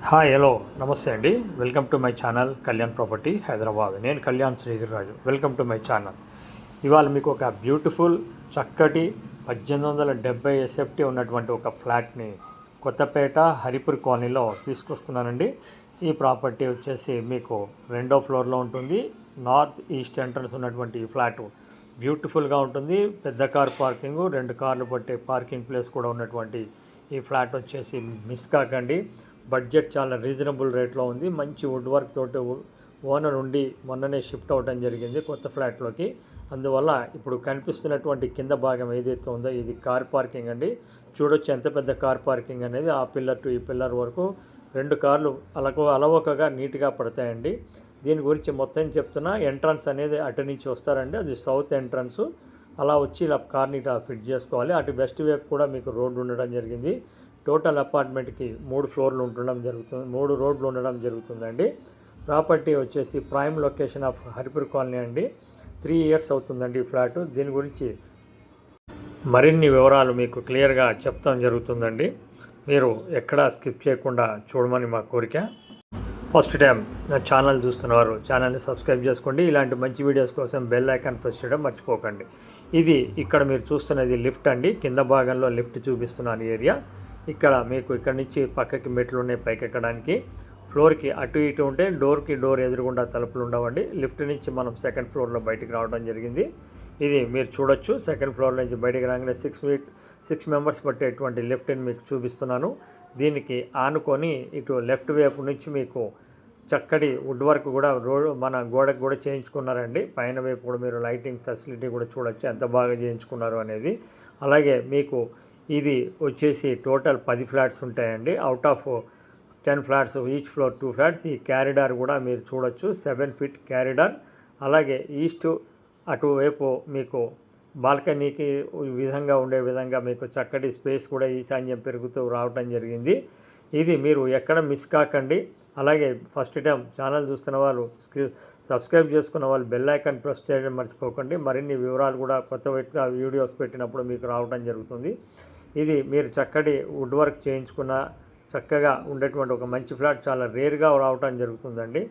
Hi hello నమస్తే అండి. Welcome to my channel Kalyan property Hyderabad. నేను Kalyan Sridharraju. Welcome to my channel. ఇవాళ మీకు ఒక బ్యూటిఫుల్ చక్కటి 1870 ఎస్ఎఫ్టీ ఉన్నటువంటి ఒక ఫ్లాట్ని కొత్తపేట హరిపూర్ కాలనీలో తీసుకొస్తున్నానండి. ఈ ప్రాపర్టీ వచ్చేసి మీకు 2వ ఫ్లోర్లో ఉంటుంది. నార్త్ ఈస్ట్ ఎంట్రన్స్ ఉన్నటువంటి ఈ ఫ్లాట్ బ్యూటిఫుల్గా ఉంటుంది. పెద్ద కార్ పార్కింగ్, 2 కార్లు పట్టే పార్కింగ్ ప్లేస్ కూడా ఉన్నటువంటి ఈ ఫ్లాట్ వచ్చేసి మిస్ కాకండి. బడ్జెట్ చాలా రీజనబుల్ రేట్లో ఉంది. మంచి వుడ్ వర్క్ తోటి ఓనర్ ఉండి మొన్ననే షిఫ్ట్ అవ్వడం జరిగింది కొత్త ఫ్లాట్లోకి. అందువల్ల ఇప్పుడు కనిపిస్తున్నటువంటి కింద భాగం ఏదైతే ఉందో ఇది కార్ పార్కింగ్ అండి. చూడొచ్చు ఎంత పెద్ద కార్ పార్కింగ్ అనేది. ఆ పిల్లర్ టు ఈ పిల్లర్ వరకు 2 కార్లు అలవోకగా నీట్గా పడతాయండి. దీని గురించి మొత్తం చెప్తున్నా. ఎంట్రన్స్ అనేది అటు నుంచి వస్తారండి. అది సౌత్ ఎంట్రన్స్. అలా వచ్చి ఇలా కార్ని ఇట్లా ఫిట్ చేసుకోవాలి. అటు వెస్ట్ వైపు కూడా మీకు రోడ్డు ఉండడం జరిగింది. టోటల్ అపార్ట్మెంట్కి 3 ఫ్లోర్లు ఉండడం జరుగుతుంది, 3 రోడ్లు ఉండడం జరుగుతుందండి. ప్రాపర్టీ వచ్చేసి prime location of Haripur colony అండి. 3 ఇయర్స్ అవుతుందండి ఈ ఫ్లాటు. దీని గురించి మరిన్ని వివరాలు మీకు క్లియర్గా చెప్తాం జరుగుతుందండి. మీరు ఎక్కడా స్కిప్ చేయకుండా చూడమని మా కోరిక. ఫస్ట్ టైం నా ఛానల్ చూస్తున్నవారు ఛానల్ని సబ్స్క్రైబ్ చేసుకోండి. ఇలాంటి మంచి వీడియోస్ కోసం బెల్ ఐకాన్ ప్రెస్ చేయడం మర్చిపోకండి. ఇది ఇక్కడ మీరు చూస్తున్నది లిఫ్ట్ అండి. కింద భాగంలో లిఫ్ట్ చూపిస్తున్నాను ఏరియా. ఇక్కడ మీకు ఇక్కడ నుంచి పక్కకి మెట్లు ఉన్నాయి పైకి ఎక్కడానికి. ఫ్లోర్కి అటు ఇటు ఉంటే డోర్కి డోర్ ఎదురుగుండా తలుపులు ఉండవండి. లిఫ్ట్ నుంచి మనం 2nd ఫ్లోర్లో బయటికి రావడం జరిగింది. ఇది మీరు చూడొచ్చు. 2nd ఫ్లోర్ నుంచి బయటికి రాగానే 6 మెంబర్స్ పట్టేటువంటి లిఫ్ట్ని మీకు చూపిస్తున్నాను. దీనికి ఆనుకొని ఇటు లెఫ్ట్ వైపు నుంచి మీకు చక్కటి వుడ్ వర్క్ కూడా మన గోడకు కూడా చేయించుకున్నారండి. పైన వైపు కూడా మీరు లైటింగ్ ఫెసిలిటీ కూడా చూడొచ్చు ఎంత బాగా చేయించుకున్నారు అనేది. అలాగే మీకు ఇది వచ్చేసి టోటల్ 10 ఫ్లాట్స్ ఉంటాయండి. Out of 10 flats, each floor 2 flats. ఈ క్యారిడార్ కూడా మీరు చూడొచ్చు, 7 ఫీట్ క్యారిడార్. అలాగే ఈస్ట్ అటువైపు మీకు బాల్కనీకి విధంగా ఉండే విధంగా మీకు చక్కటి స్పేస్ కూడా ఈశాన్యం పెరుగుతూ రావటం జరిగింది. ఇది మీరు ఎక్కడ మిస్ కాకండి. అలాగే ఫస్ట్ టైం ఛానల్ చూస్తున్న వాళ్ళు సబ్స్క్రైబ్ చేసుకున్న వాళ్ళు బెల్ ఐకాన్ ప్రెస్ చేయడం మర్చిపోకండి. మరిన్ని వివరాలు కూడా కొత్త వీడియోస్ పెట్టినప్పుడు మీకు రావడం జరుగుతుంది. ఇది మీరు చక్కటి వుడ్ వర్క్ చేయించుకున్న చక్కగా ఉండేటువంటి ఒక మంచి ఫ్లాట్ చాలా రేర్గా రావడం జరుగుతుందండి.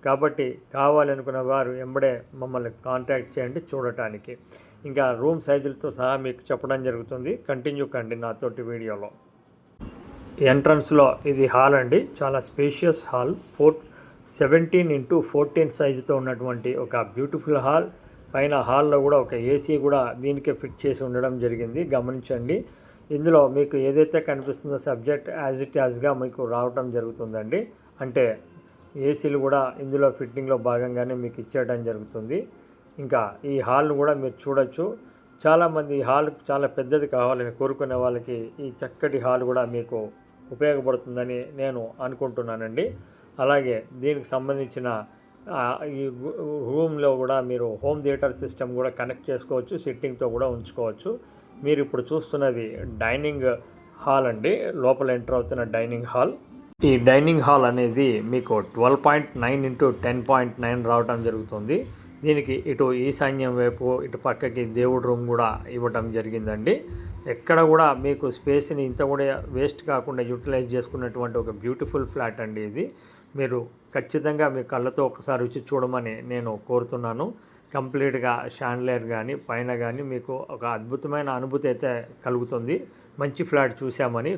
కాబట్టి కావాలనుకున్న వారు ఎంబడే మమ్మల్ని కాంటాక్ట్ చేయండి చూడటానికి. ఇంకా రూమ్ సైజులతో సహా మీకు చెప్పడం జరుగుతుంది. కంటిన్యూ కండి నాతోటి వీడియోలో. ఎంట్రన్స్లో ఇది హాల్ అండి. చాలా స్పేషియస్ హాల్. 17x14 సైజుతో ఉన్నటువంటి ఒక బ్యూటిఫుల్ హాల్. పైన హాల్లో కూడా ఒక ఏసీ కూడా దీనికే ఫిట్ చేసి ఉండడం జరిగింది. గమనించండి. ఇందులో మీకు ఏదైతే కనిపిస్తుందో సబ్జెక్ట్ యాజ్ ఇట్ యాజ్గా మీకు రావటం జరుగుతుందండి. అంటే ఏసీలు కూడా ఇందులో ఫిట్టింగ్లో భాగంగానే మీకు ఇచ్చేయడం జరుగుతుంది. ఇంకా ఈ హాల్ను కూడా మీరు చూడొచ్చు. చాలామంది ఈ హాల్ చాలా పెద్దది కావాలని కోరుకునే వాళ్ళకి ఈ చక్కటి హాల్ కూడా మీకు ఉపయోగపడుతుందని నేను అనుకుంటున్నానండి. అలాగే దీనికి సంబంధించిన ఈ రూమ్లో కూడా మీరు హోమ్ థియేటర్ సిస్టమ్ కూడా కనెక్ట్ చేసుకోవచ్చు, సిట్టింగ్తో కూడా ఉంచుకోవచ్చు. మీరు ఇప్పుడు చూస్తున్నది డైనింగ్ హాల్ అండి. లోపల ఎంటర్ అవుతున్న డైనింగ్ హాల్. ఈ డైనింగ్ హాల్ అనేది మీకు 12.9 x 10.9 రావడం జరుగుతుంది. దీనికి ఇటు ఈశాన్యం వైపు ఇటు పక్కకి దేవుడి రూమ్ కూడా ఇవ్వటం జరిగిందండి. ఎక్కడ కూడా మీకు స్పేస్ని ఇంత కూడా వేస్ట్ కాకుండా యూటిలైజ్ చేసుకున్నటువంటి ఒక బ్యూటిఫుల్ ఫ్లాట్ అండి ఇది. మీరు ఖచ్చితంగా మీ కళ్ళతో ఒకసారి రుచి చూడమని నేను కోరుతున్నాను. కంప్లీట్గా షాండ్లేర్ కానీ పైన కానీ మీకు ఒక అద్భుతమైన అనుభూతి అయితే కలుగుతుంది. మంచి ఫ్లాట్ చూసామని.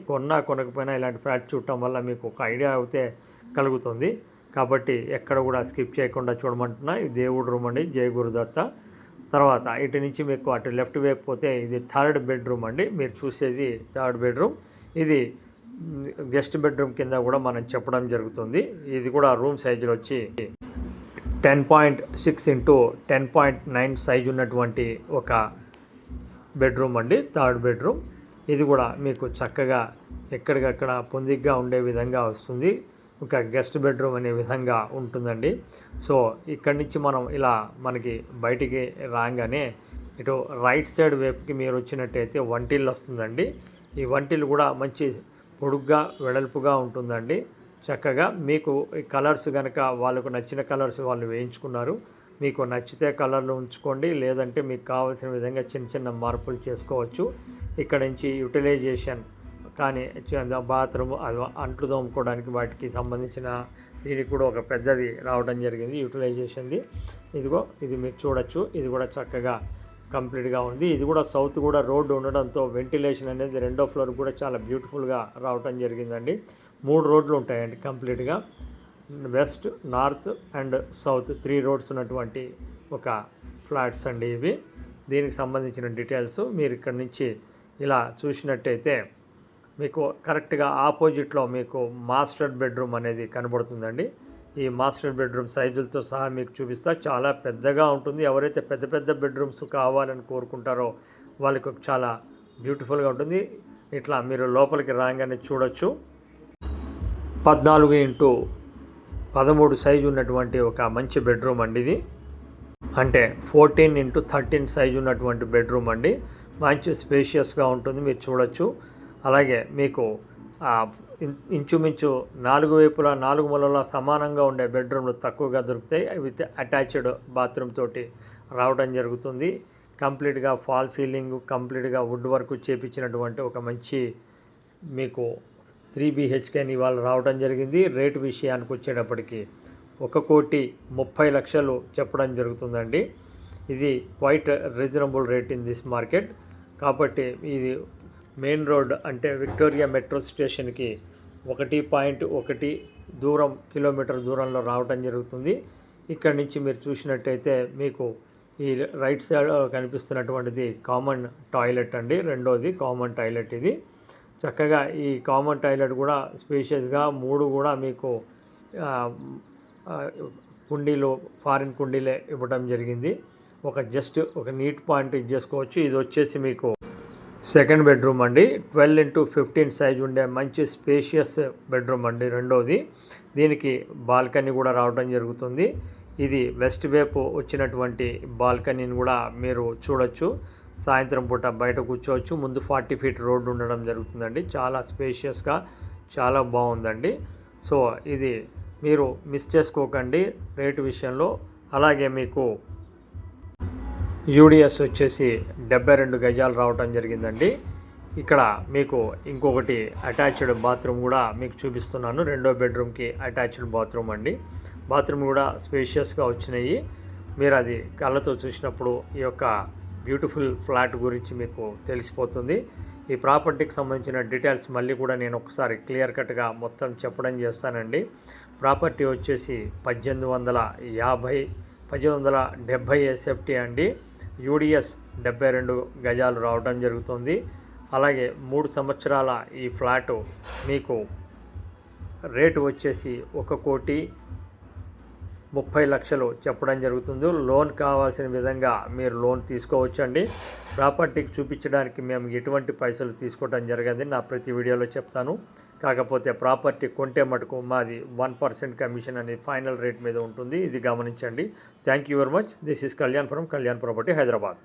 కొనకపోయినా ఇలాంటి ఫ్లాట్ చూడటం వల్ల మీకు ఒక ఐడియా అయితే కలుగుతుంది. కాబట్టి ఎక్కడ కూడా స్కిప్ చేయకుండా చూడమంటున్నా. ఇది దేవుడు రూమ్ అండి, జయ గురుదత్త. తర్వాత ఇటు నుంచి మీకు అటు లెఫ్ట్ వైపు పోతే ఇది 3rd బెడ్రూమ్ అండి. మీరు చూసేది 3rd బెడ్రూమ్. ఇది గెస్ట్ బెడ్రూమ్ కింద కూడా మనం చెప్పడం జరుగుతుంది. ఇది కూడా రూమ్ సైజులు వచ్చి 10.6 x 10.9 సైజు ఉన్నటువంటి ఒక బెడ్రూమ్ అండి, 3rd బెడ్రూమ్. ఇది కూడా మీకు చక్కగా ఎక్కడికక్కడ పొందిగ్గా ఉండే విధంగా వస్తుంది. ఒక గెస్ట్ బెడ్రూమ్ అనే విధంగా ఉంటుందండి. సో ఇక్కడి నుంచి మనం ఇలా మనకి బయటికి రాగానే ఇటు రైట్ సైడ్ వైపుకి మీరు వచ్చినట్టయితే వంటిల్లు వస్తుందండి. ఈ వంటిల్లు కూడా మంచి పొడుగ్గా వెడల్పుగా ఉంటుందండి. చక్కగా మీకు ఈ కలర్స్ కనుక వాళ్ళకు నచ్చిన కలర్స్ వాళ్ళు వేయించుకున్నారు. మీకు నచ్చితే కలర్లు ఉంచుకోండి, లేదంటే మీకు కావాల్సిన విధంగా చిన్న చిన్న మార్పులు చేసుకోవచ్చు. ఇక్కడ నుంచి యూటిలైజేషన్ కానీ బాత్రూమ్ అంట్లు తోముకోవడానికి వాటికి సంబంధించిన దీనికి కూడా ఒక పెద్దది రావడం జరిగింది యూటిలైజేషన్ది. ఇదిగో ఇది మీరు చూడొచ్చు, ఇది కూడా చక్కగా కంప్లీట్గా ఉంది. ఇది కూడా సౌత్ కూడా రోడ్డు ఉండడంతో వెంటిలేషన్ అనేది రెండో ఫ్లోర్ కూడా చాలా బ్యూటిఫుల్గా రావడం జరిగిందండి. 3 రోడ్లు ఉంటాయండి కంప్లీట్గా, west, north and south 3 roads ఉన్నటువంటి ఒక ఫ్లాట్స్ అండి ఇవి. దీనికి సంబంధించిన డీటెయిల్స్ మీరు ఇక్కడ నుంచి ఇలా చూసినట్టయితే మీకు కరెక్ట్గా ఆపోజిట్లో మీకు మాస్టర్ బెడ్రూమ్ అనేది కనబడుతుందండి. ఈ మాస్టర్ బెడ్రూమ్ సైజులతో సహా మీకు చూపిస్తా, చాలా పెద్దగా ఉంటుంది. ఎవరైతే పెద్ద పెద్ద బెడ్రూమ్స్ కావాలని కోరుకుంటారో వాళ్ళకి చాలా బ్యూటిఫుల్గా ఉంటుంది. ఇట్లా మీరు లోపలికి రాగానే చూడొచ్చు. 14x13 సైజు ఉన్నటువంటి ఒక మంచి బెడ్రూమ్ అండి ఇది. అంటే 14x13 సైజు ఉన్నటువంటి బెడ్రూమ్ అండి. మంచి స్పేషియస్గా ఉంటుంది, మీరు చూడొచ్చు. అలాగే మీకు ఇంచుమించు 4 వైపులా 4 మూలలా సమానంగా ఉండే బెడ్రూమ్లు తక్కువగా దొరుకుతాయి. విత్ అటాచ్డ్ బాత్రూమ్ తోటి రావడం జరుగుతుంది. కంప్లీట్గా ఫాల్ సీలింగ్, కంప్లీట్గా వుడ్ వర్క్ చేపించినటువంటి ఒక మంచి మీకు 3 BHKని ఇవాళ రావడం జరిగింది. రేటు విషయానికి వచ్చేటప్పటికి 1,30,00,000 చెప్పడం జరుగుతుందండి. ఇది quiet reasonable rate in this market. కాబట్టి ఇది మెయిన్ రోడ్ అంటే విక్టోరియా మెట్రో స్టేషన్కి 1.1 కిలోమీటర్ దూరంలో రావడం జరుగుతుంది. ఇక్కడి నుంచి మీరు చూసినట్టయితే మీకు ఈ రైట్ సైడ్ కనిపిస్తున్నటువంటిది కామన్ టాయిలెట్ అండి. రెండోది కామన్ టాయిలెట్ ఇది. చక్కగా ఈ కామన్ టాయిలెట్ కూడా స్పేషియస్గా 3 కూడా మీకు కుండీలు, ఫారిన్ కుండీలే ఇవ్వడం జరిగింది. జస్ట్ ఒక నీట్ పాయింట్ ఇది చేసుకోవచ్చు. ఇది వచ్చేసి మీకు సెకండ్ బెడ్రూమ్ అండి. 12x15 సైజు ఉండే మంచి స్పేషియస్ బెడ్రూమ్ అండి రెండోది. దీనికి బాల్కనీ కూడా రావడం జరుగుతుంది. ఇది వెస్ట్ వైపు వచ్చినటువంటి బాల్కనీని కూడా మీరు చూడొచ్చు. సాయంత్రం పూట బయట కూర్చోవచ్చు. ముందు 40 ఫీట్ రోడ్డు ఉండడం జరుగుతుందండి. చాలా స్పేషియస్గా చాలా బాగుందండి. సో ఇది మీరు మిస్ చేసుకోకండి రేటు విషయంలో. అలాగే మీకు యూడిఎస్ వచ్చేసి 72 గజాలు రావడం జరిగిందండి. ఇక్కడ మీకు ఇంకొకటి అటాచ్డ్ బాత్రూమ్ కూడా మీకు చూపిస్తున్నాను. రెండో బెడ్రూమ్కి అటాచ్డ్ బాత్రూమ్ అండి. బాత్రూమ్ కూడా స్పేషియస్గా వచ్చినాయి. మీరు అది కళ్ళతో చూసినప్పుడు ఈ యొక్క బ్యూటిఫుల్ ఫ్లాట్ గురించి మీకు తెలిసిపోతుంది. ఈ ప్రాపర్టీకి సంబంధించిన డీటెయిల్స్ మళ్ళీ కూడా నేను ఒకసారి క్లియర్ కట్గా మొత్తం చెప్పడం చేస్తానండి. ప్రాపర్టీ వచ్చేసి 1870 ఎస్ఎఫ్టీ అండి. యూడిఎస్ 72 గజాలు రావడం జరుగుతుంది. అలాగే 3 సంవత్సరాల ఈ ఫ్లాటు మీకు రేటు వచ్చేసి 1,30,00,000 చెప్పడం జరుగుతుంది. లోన్ కావాల్సిన విధంగా మీరు లోన్ తీసుకోవచ్చండి. ప్రాపర్టీకి చూపించడానికి మేము ఎటువంటి పైసలు తీసుకోవడం జరగదు, నా ప్రతి వీడియోలో చెప్తాను. కాకపోతే ప్రాపర్టీ కొంటే మటుకు మాది 1% కమిషన్ అనేది ఫైనల్ రేట్ మీద ఉంటుంది. ఇది గమనించండి. Thank you very much. This is Kalyan from Kalyan property, Hyderabad.